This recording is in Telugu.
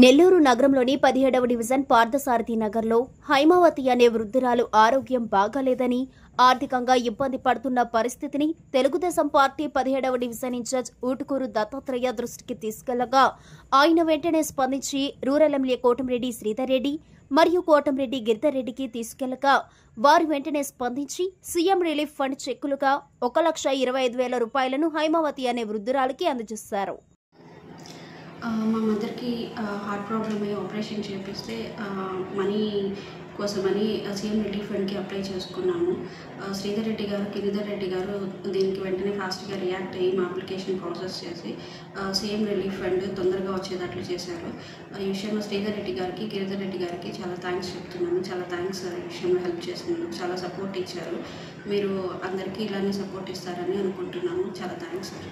నెల్లూరు నగరంలోని 17వ డివిజన్ పార్థసారథి నగర్లో హైమావతి అనే వృద్ధురాలు ఆరోగ్యం బాగాలేదని, ఆర్థికంగా ఇబ్బంది పడుతున్న పరిస్థితిని తెలుగుదేశం పార్టీ 17వ డివిజన్ ఇన్ఛార్జ్ ఊటుకూరు దత్తాత్రేయ దృష్టికి తీసుకెళ్లగా ఆయన వెంటనే స్పందించి రూరల్ ఎమ్మెల్యే కోటంరెడ్డి శ్రీధర్ రెడ్డి మరియు కోటంరెడ్డి గిరిధర్ రెడ్డికి తీసుకెళ్లగా వారు వెంటనే స్పందించి సీఎం రిలీఫ్ ఫండ్ చెక్కులుగా 1,25,000 రూపాయలను హైమావతి అనే వృద్ధురాలికి అందజేశారు. మా మదర్కి హార్ట్ ప్రాబ్లమ్ అయ్యి ఆపరేషన్ చేపిస్తే మనీ కోసమని సీఎం రిలీఫ్ ఫండ్కి అప్లై చేసుకున్నాము. శ్రీధర్ రెడ్డి గారు, గిరిధర్ రెడ్డి గారు దీనికి వెంటనే ఫాస్ట్గా రియాక్ట్ అయ్యి మా అప్లికేషన్ ప్రాసెస్ చేసి సీఎం రిలీఫ్ ఫండ్ తొందరగా వచ్చేటట్లు చేశారు. ఈ విషయంలో శ్రీధర్ రెడ్డి గారికి, గిరిధర్ రెడ్డి గారికి చాలా థ్యాంక్స్ చెప్తున్నాను. చాలా థ్యాంక్స్ ఈ విషయంలో హెల్ప్ చేసినందుకు. చాలా సపోర్ట్ ఇచ్చారు. మీరు అందరికీ ఇలానే సపోర్ట్ ఇస్తారని అనుకుంటున్నాను. చాలా థ్యాంక్స్ సార్.